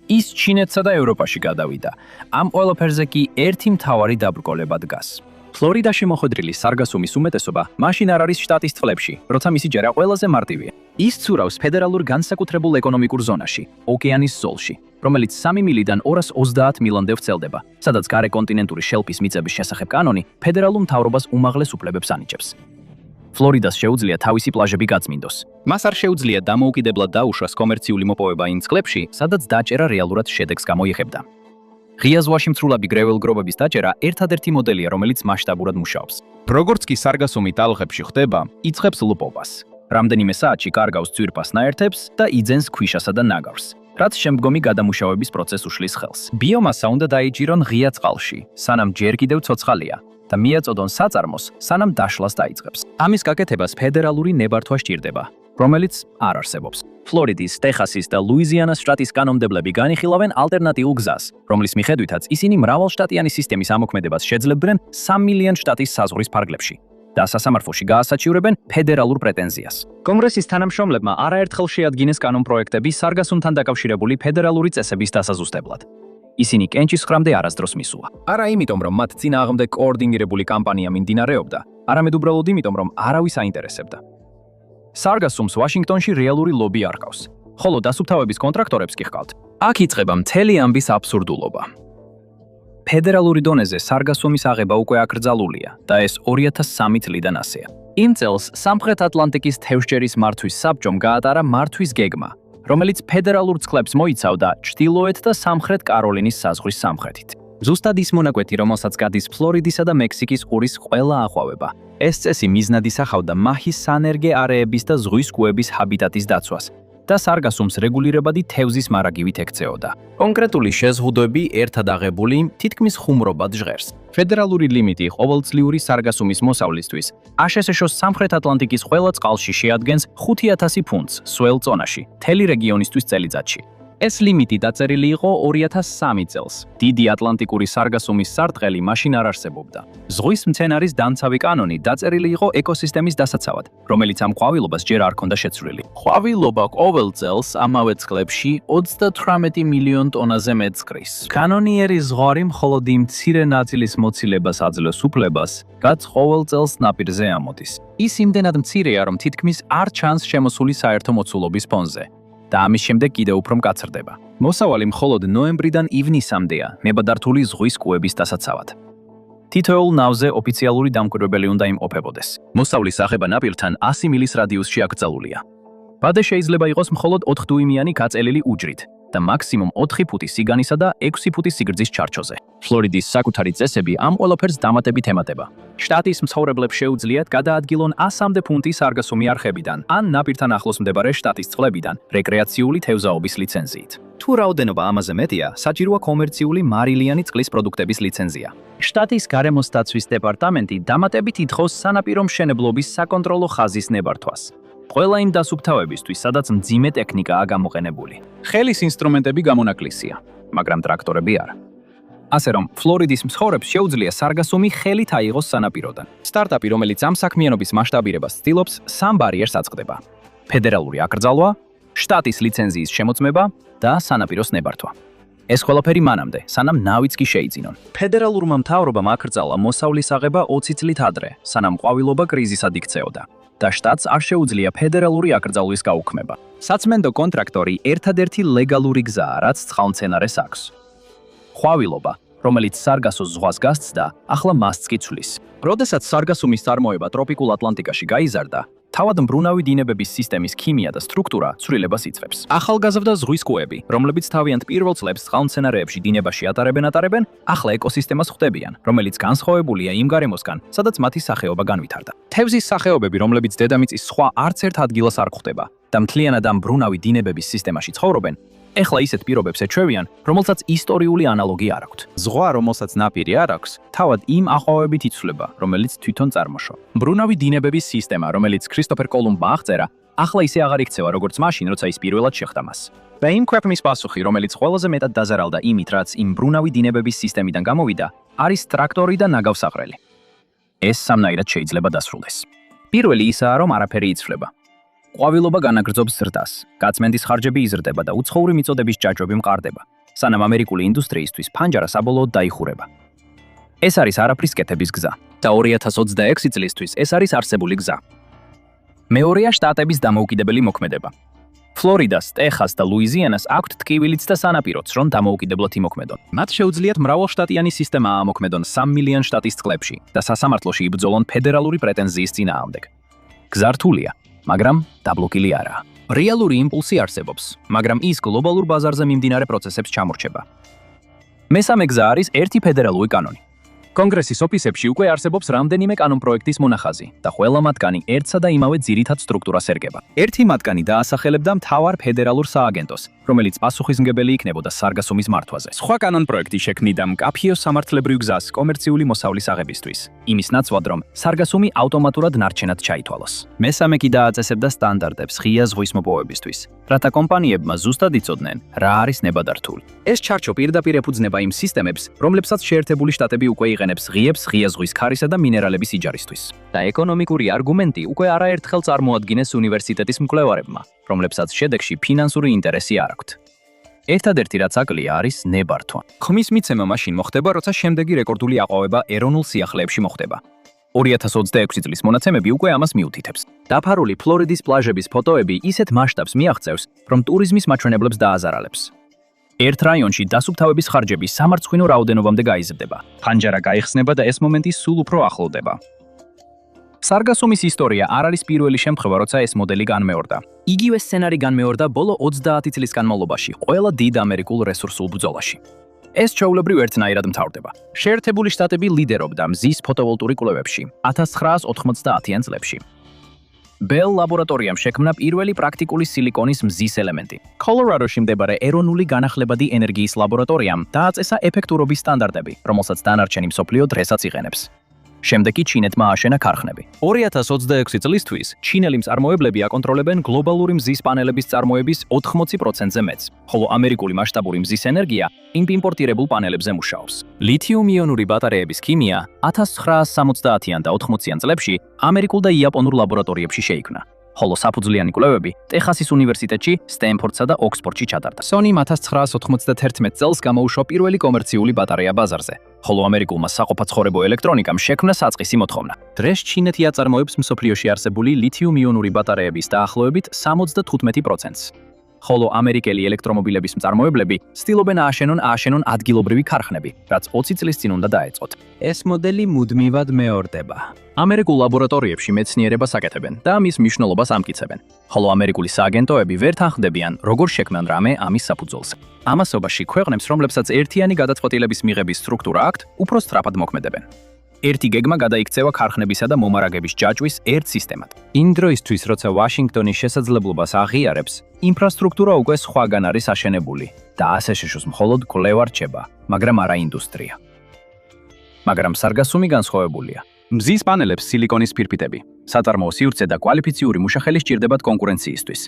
ის ჩინეთსა და ევროპაში გადავიდა. ამ ყველაფერზე კი ერთი მთავარი დაბრკოლება დგას. ფლორიდაში მოხვედრილი სარგასუმის უმეტესობა მაშინ არ არის შტატის წყლებში, როცა მისი ჯერა ყველაზე მარტივია. ის ცურავს ფედერალურ განსაკუთრებულ ეკონომიკურ ზონაში, ოკეანის ზოლში, რომელიც 3 მილიდან 230 მილამდე ვრცელდება, სადაც გარე კონტინენტური შელფის მიწების შესახებ კანონი ფედერალურ მთავრობას უმაღლეს უფლებებს ანიჭებს. ფლორიდას შეუძლია თავისი პლაჟები გაწმინდოს. მას არ შეუძლია დამოუკიდებლად დაუშვას კომერციული მოპოვება იმ წყლებში, სადაც დაჭერა რეალურად შედეგს გამოიღებდა. ღია ზღვაში მცრულაბი გრეველგროვების დაჭერა ერთადერთი მოდელია, რომელიც მასშტაბურად მუშაობს. როგორც კი სარგასუმი ტალღებში ხდება, იწყებს ლპობას. რამდენიმე საათში კარგავს ძვირფას ნაერთებს და იძენს ქვიშასა და ნაგავს, რაც შემდგომი გადამუშავების პროცესს უშლის ხელს. ბიომასა უნდა დაიჭირონ ღია წყალში, სანამ ჯერ კიდევ ცოცხალია და მიაწოდონ საწარმოს, სანამ დაშლას დაიწყებს. ამის გაკეთებას ფედერალური ნებართვა სჭირდება, რომელიც არ არსებობს. ფლორიდის, ტეხასის და ლუიზიანას შტატის კანონმდებლები განიხილავენ ალტერნატიულ გზას, რომლის მიხედვითაც ისინი მრავალშტატიანი სისტემის ამოქმედებას შეძლებდნენ 3 მილიონ შტატის საზღვრის ფარგლებში და სასამართლოში გაასაჩივრებენ ფედერალურ პრეტენზიას. კონგრესის თანამშრომლებმა არაერთხელ შეადგინეს კანონპროექტები სარგასუმთან დაკავშირებული ფედერალური წესების დასაზუსტებლად. ისინი კენჭის ხრამდე არასდროს მისულა. არა იმიტომ, რომ მათ წინააღმდეგ კოორდინირებული კამპანია მიმდინარეობდა, არამედ უბრალოდ იმიტომ, რომ არავის აინტერესებდა. სარგასუმს ვაშინგტონში რეალური ლობი არ ჰყავს, ხოლო დასუფთავების კონტრაქტორებს კი ჰყავთ. აქ იწყება მთელი ამბის აბსურდულობა. ფედერალური დონეზე სარგასუმის აღება უკვე აკრძალულია და ეს 2003 წლიდან ასეა. იმ წელს სამხრეთ ატლანტიკის თევზჭერის მართვის საბჭომ გაატარა მართვის გეგმა, რომელიც ფედერალურ წყლებს მოიცავდა ჩრდილოეთ და სამხრეთ კაროლინის საზღვრის სამხრეთით. ზუსტად ის მონაკვეთი, რომელსაც გადის ფლორიდისა და მექსიკის ყურის ყველა აყვავება. ეს წესი მიზნად ისახავდა მაჰის სანერგე არეების და ზღვის კუების ჰაბიტატის დაცვას და სარგასუმს რეგულირებადი თევზის მარაგივით ექცეოდა. კონკრეტული შეზღუდვები ერთად აღებული თითქმის ხუმრობად ჟღერს. ფედერალური ლიმიტი ყოველწლიური სარგასუმის მოსავლისთვის აშშ-ს სამხრეთ ატლანტიკის ყველა წყალში შეადგენს 5000 ფუნტს სველ წონაში, მთელი რეგიონისთვის წელიწადში. ეს ლიმიტი დაწერილი იყო 2003 წელს. დიდი ატლანტიკური სარგასუმის სარტყელი მაშინ არ არსებობდა. ზღვის მცენარის დამცავი კანონი დაწერილი იყო ეკოსისტემის დასაცავად, რომელიც ამ ყვავილობას ჯერ არ ჰქონდა შეცვლილი. ყვავილობა ყოველ წელს ამავე წყლებში 38 მილიონ ტონაზე მეტს კრის. კანონიერი ზღვარი მხოლოდ იმ მცირე ნაწილის მოცილებას აძლევს უფლებას, რაც ყოველ წელს ნაპირზე ამოდის. ის იმდენად მცირეა, რომ თითქმის არ ჩანს შემოსული საერთო მოცულობის ფონზე. და ამის შემდეგ კიდევ უფრო მკაცრდება. მოსავალი მხოლოდ ნოემბრიდან ივნისამდეა ნებადართული ზღვის კუების დასაცავად. თითოეულ ნავზე ოფიციალური დამკვირვებელი უნდა იმყოფებოდეს. მოსავლის აღება ნაპირთან 100 მილის რადიუსში აკრძალულია. ბადე შეიძლება იყოს მხოლოდ 4 დუიმიანი გაწელილი უჯრით და მაქსიმუმ 4 ფუტის სიგანისა და 6 ფუტის სიგრძის ჩარჩოზე. ფლორიდის საკუთარი წესები ამ ყველაფერს დამატებით ემატება. შტატის მცხოვრებლებს შეუძლიათ გადაადგილონ 100-მდე ფუნტი სარგასუმი არხებიდან ან ნაპირთან ახლოს მდებარე შტატის წყლებიდან რეკრეაციული თევზაობის ლიცენზიით. თუ რაოდენობა ამაზე მეტია, საჭიროა კომერციული მარილიანი წყლის პროდუქტების ლიცენზია. შტატის გარემოს დაცვის დეპარტამენტი დამატებით ითხოვს სანაპირო მშენებლობის საკონტროლო ხაზის ნებართვას. ყველა იმ დასუფთავებისთვის, სადაც მძიმე ტექნიკაა გამოყენებული. ხელის ინსტრუმენტები გამონაკლისია, მაგრამ ტრაქტორები არა. ასე რომ, ფლორიდის მცხოვრებს შეუძლია სარგასუმი ხელით აიღოს სანაპიროდან. სტარტაპი, რომელიც ამ საქმიანობის მასშტაბირებას ცდილობს, 3 ბარიერს აწყდება: ფედერალური აკრძალვა, შტატის ლიცენზიის შემოწმება და სანაპიროს ნებართვა. ეს ყველაფერი მანამდე, სანამ ნავიც კი შეიძინონ. ფედერალურმა მთავრობამ აკრძალა მოსავლის აღება 20 წლით ადრე, სანამ ყვავილობა კრიზისად იქცეოდა და შტატს არ შეუძლია ფედერალური აკრძალვის გაუქმება. საწმენდო კონტრაქტორი ერთადერთი ლეგალური გზაა, რაც წყალმცენარეს აქვს. ყვავილობა, რომელიც სარგასოს ზღვას გასცდა, ახლა მასც კი ცვლის. როდესაც სარგასუმის წარმოება ტროპიკულ ატლანტიკაში გაიზარდა, თავად მბრუნავი დინებების სისტემის ქიმია და სტრუქტურა ცვლილებას იწვევს. ახალგაზრდა ზღვის კუები, რომლებიც თავიანთ პირველ წლებს წყალმცენარეებში დინებაში ატარებენ, ახლა ეკოსისტემას ხვდებიან, რომელიც განსხვავებულია იმ გარემოსგან, სადაც მათი სახეობა განვითარდა. თევზის სახეობები, რომლებიც დედამიწის სხვა არც ერთ ადგილას არ გვხვდება და მთლიანად ამ მბრუნავი დინებების სისტემაში ცხოვრობენ, ეხლა ისეთ პირობებს ეჩვევიან, რომელსაც ისტორიული ანალოგი არ აქვთ. ზღვა, რომელსაც ნაპირი არ აქვს, თავად იმ აყვავებით იცვლება, რომელიც თვითონ წარმოშო. ბრუნავი დინებების სისტემა, რომელიც ქრისტოფერ კოლუმბმა აღწერა, ახლა ისე აღარ იქცევა, როგორც მაშინ, როცა ის პირველად შეხვდა მას. და იმ ქვეყნის პასუხი, რომელიც ყველაზე მეტად დაზარალდა იმით, რაც იმ ბრუნავი დინებების სისტემიდან გამოვიდა, არის ტრაქტორი და ნაგავსაყრელი. ეს სამნაირად შეიძლება დასრულდეს. პირველი ისაა, რომ არაფერი იცვლება. ყვავილობა განაგრძობს ზრდას, გაწმენდის ხარჯები იზრდება და უცხოური მიწოდების ჯაჭვები მყარდება, სანამ ამერიკული ინდუსტრიისთვის ფანჯარა საბოლოოდ დაიხურება. ეს არის არაფრის კეთების გზა და 2026 წლისთვის ეს არის არსებული გზა. მეორეა შტატების დამოუკიდებელი მოქმედება. ფლორიდას, ტეხას და ლუიზიანას აქვთ ტკივილიც და სანაპიროც, რომ დამოუკიდებლად იმოქმედონ. მათ შეუძლიათ მრავალშტატიანი სისტემა ამოქმედონ 3 მილიონ შტატის წყლებში და სასამართლოში იბრძოლონ ფედერალური პრეტენზიის წინააღმდეგ. გზა რთულია, მაგრამ დაბლოკილი არაა. რეალური იმპულსი არსებობს, მაგრამ ის გლობალურ ბაზარზე მიმდინარე პროცესებს ჩამორჩება. მესამე გზა არის ერთი ფედერალური კანონი. კონგრესის ოფისებში უკვე არსებობს რამდენიმე კანონპროექტის მონახაზი და ყველა მათგანი ერთსა და იმავე ძირითად სტრუქტურას ერგება. ერთი მათგანი დაასახელებდა მთავარ ფედერალურ სააგენტოს, რომელიც პასუხისმგებელი იქნებოდა სარგასუმის მართვაზე. სხვა კანონპროექტი შექმნიდა მკაფიო სამართლებრივ გზას კომერციული მოსავლის აღებისთვის, იმის ნაცვლად, რომ სარგასუმი ავტომატურად ნარჩენად ჩაითვალოს. მესამე კი დააწესებდა სტანდარტებს ღია ზღვის მოპოვებისთვის, რათა კომპანიებმა ზუსტად იცოდნენ, რა არის ნებადართული. ეს ჩარჩო პირდაპირ ეფუძნება იმ სისტემებს, რომლებსაც შეერთებული შტატები უკვე იყენებს ღიებს ღია ზღვის ქარისა და მინერალების იჯარისთვის. და ეკონომიკური არგუმენტი უკვე არაერთხელ წარმოადგინეს უნივერსიტეტის მკვლევარებმა, რომლებსაც შედეგში ფინანსური ინტერესი არ აქვთ. ერთადერთი რაც აკლია არის ნებართვა. ხმის მიცემა მაშინ მოხდება, როცა შემდეგი რეკორდული აყვავება ეროვნულ სიახლეებში მოხდება. 2026 წლის მონაცემები უკვე ამას მიუთითებს. დაფარული ფლორიდის პლაჟების ფოტოები ისეთ მასშტაბს მიაღწევს, რომ ტურიზმის მაჩვენებლებს დააზარალებს. ერთ რაიონში დასუფთავების ხარჯები სამარცხვინო რაოდენობამდე გაიზრდება. ფანჯარა გაიხსნება და ეს მომენტი სულ უფრო ახლოვდება. სარგასუმის ისტორია არ არის პირველი შემთხვევა, როცა ეს მოდელი განმეორდა. იგივე სცენარი განმეორდა ბოლო 30 წლის განმავლობაში ყველა დიდ ამერიკულ რესურსულ ბრძოლაში. ეს ჩვეულებრივ ერთნაირად მთავრდება. შეერთებული შტატები ლიდერობდა მზის ფოტოვოლტური კვლევებში 1990-იან წლებში. Bell ლაბორატორიამ შექმნა პირველი პრაქტიკული სილიკონის მზის ელემენტი. კოლორადოში მდებარე ეროვნული განახლებადი ენერგიის ლაბორატორიამ დააწესა ეფექტურობის სტანდარტები, რომელსაც დანარჩენი მსოფლიო დღესაც იყენებს. შემდეგ კი ჩინეთმა ააშენა ქარხნები. 2026 წლისთვის ჩინელი მწარმოებლები აკონტროლებენ გლობალური მზის პანელების წარმოების 80%-ზე მეტს, ხოლო ამერიკული მასშტაბური მზის ენერგია იმპორტირებულ პანელებზე მუშაობს. ლითიუმ-იონური ბატარეების ქიმია 1970-იან და 80-იან წლებში ამერიკულ და იაპონურ ლაბორატორიებში შეიქმნა. ხოლო საფუძვლიანი კვლევები ტეხასის უნივერსიტეტში, სტენფორდსა და ოქსფორდში ჩატარდა. Sony 1991 წელს გამოუშვა პირველი კომერციული ბატარეა ბაზარზე, ხოლო ამერიკულმა საყოფაცხოვრებო ელექტრონიკამ შექმნა საწყისი მოთხოვნა. დღეს ჩინეთი აწარმოებს მსოფლიოში არსებული ლითიუმ-იონური ბატარეების დაახლოებით 75%-ს. ხოლო ამერიკელი ელექტრომობილების მწარმოებლები ცდილობენ ააშენონ ადგილობრივი ქარხნები, რაც 20 წლის წინ უნდა დაეწყოთ. ეს მოდელი მუდმივად მეორდება. ამერიკულ ლაბორატორიებში მეცნიერებას აკეთებენ და მის მნიშვნელობას ამტკიცებენ, ხოლო ამერიკული სააგენტოები ვერ თანხმდებიან, როგორ შექმნან რამე ამის საფუძველზე. ამასობაში ქვეყნებს, რომლებსაც ერთიანი გადაწყვეტილების მიღების სტრუქტურა აქვთ, უფრო სწრაფად მოქმედებენ. ერთი გეგმა გადაიქცევა ქარხნებისა და მომარაგების ჯაჭვის ერთ სისტემად. იმ დროისთვის, როცა ვაშინგტონის შესაძლებლობას აღიარებს, ინფრასტრუქტურა უკვე სხვაგან არის აშენებული და ასე შეშოს მხოლოდ კვლევა რჩება, მაგრამ არა ინდუსტრია. მაგრამ სარგასუმი განსხვავებულია. მზის პანელებს სილიკონის ფირფიტები, საწარმოო სივრცე და კვალიფიციური მუშახელი სჭირდებათ კონკურენციისთვის.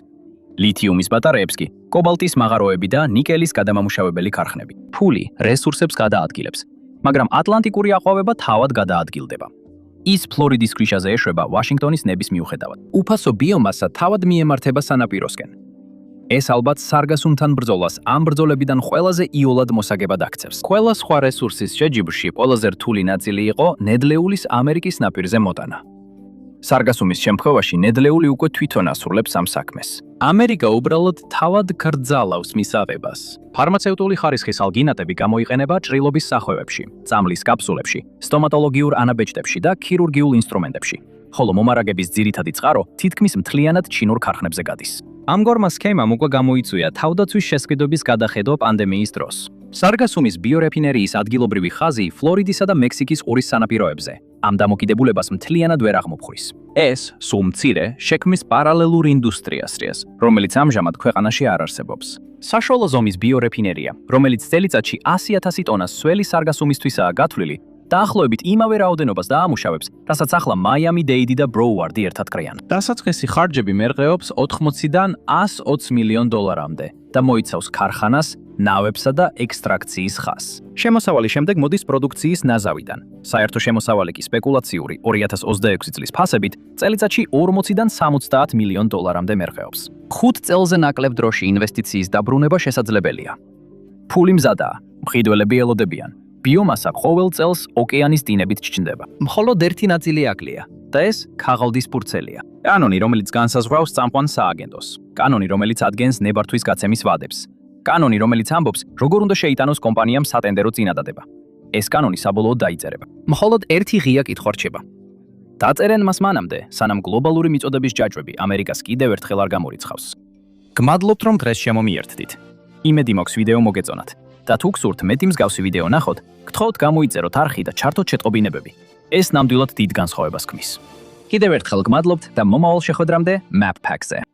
ლითიუმის ბატარეებს კი კობალტის მაღაროები და ნიკელის გადამამუშავებელი ქარხნები. ფული რესურსებს გადაადგილებს, მაგრამ ატლანტიკური აყვავება თავად გადაადგილდება. ის ფლორიდის ქვიშაზე ეშვება ვაშინგტონის ნების მიუხედავად. უფასო ბიომასა თავად მიემართება სანაპიროსკენ. ეს ალბათ სარგასუმთან ბრძოლას ამ ბრძოლებიდან ყველაზე იოლად მოსაგებად აქცევს. ყველა სხვა რესურსის შეჯიბრში ყველაზე რთული ნაწილი იყო ნედლეულის ამერიკის ნაპირზე მოტანა. სარგასუმის შემთხვევაში ნედლეული უკვე თვითონ ასრულებს ამ საქმეს. ამერიკა უბრალოდ თავად კრძალავს მის აღებას. ფარმაცევტული ხარისხის ალგინატები გამოიყენება ჭრილობის სახვევებში, წამლის კაფსულებში, სტომატოლოგიურ ანაბეჭდებში და ქირურგიულ ინსტრუმენტებში, ხოლო მომარაგების ძირითადი წყარო თითქმის მთლიანად ჩინურ ქარხნებზე გადის. ამგვარმა სქემამ უკვე გამოიწვია თავდაცვის შესყიდვების გადახედვა პანდემიის დროს. სარგასუმის ბიორეფინერიის ადგილობრივი ხაზი ფლორიდისა და მექსიკის ყურის სანაპიროებზე, ამ დამოკიდებულებას მთლიანად ვერ აღმოფხვის. ეს სულ მცირე შექმნის პარალელურ ინდუსტრიას, რომელიც ამჟამად ქვეყანაში არ არსებობს. საშუალო ზომის ბიორეფინერია, რომელიც წელიწადში 100,000 ტონას სველი სარგასუმისთვისაა გათვლილი, დაახლოებით იმავე რაოდენობას დაამუშავებს, რასაც ახლა Miami-Dade და Broward-ი ერთად კრიან. დასაწყისი ხარჯები მერყეობს 80-დან 120 მილიონ დოლარამდე და მოიცავს ქარხანას, ნავებსა და ექსტრაქციის ხაზს. შემოსავალი შემდეგ მოდის პროდუქციის ნაზავიდან. საერთო შემოსავალი კი სპეკულაციური 2026 წლის ფასებით წელიწადში 40-დან 70 მილიონ დოლარამდე მერყეობს. 5 წელზე ნაკლებ დროში ინვესტიციის დაბრუნება შესაძლებელია. ფული მზადაა, მყიდველები ელოდებიან. ბიომასა ყოველ წელს ოკეანის დინებით ჩნდება. მხოლოდ ერთი ნაწილი აკლია და ეს ქაღალდის ფურცელია. კანონი, რომელიც განსაზღვრავს წამყვან სააგენტოს. კანონი, რომელიც ადგენს ნებართვის გაცემის ვადებს. კანონი, რომელიც ამბობს, როგორ უნდა შეიტანოს კომპანიამ სატენდერო წინადადება. ეს კანონი საბოლოოდ დაიწერება. მხოლოდ ერთი ღია კითხვა რჩება. დაწერენ მას მანამდე, სანამ გლობალური მიწოდების ჯაჭვები ამერიკას კიდევ ერთხელ არ გამორიცხავს. გმადლობთ, რომ დღეს შემომიერთდით. იმედი მაქვს ვიდეო მოგეწონათ. და თუ გსურთ მეტი მსგავსი ვიდეო ნახოთ, გთხოვთ გამოიწეროთ არხი და ჩართოთ შეტყობინებები. ეს ნამდვილად დიდ განსხვავებას ქმნის. კიდევ ერთხელ გმადლობთ და მომავალ შეხვედრამდე Map Pack-ზე.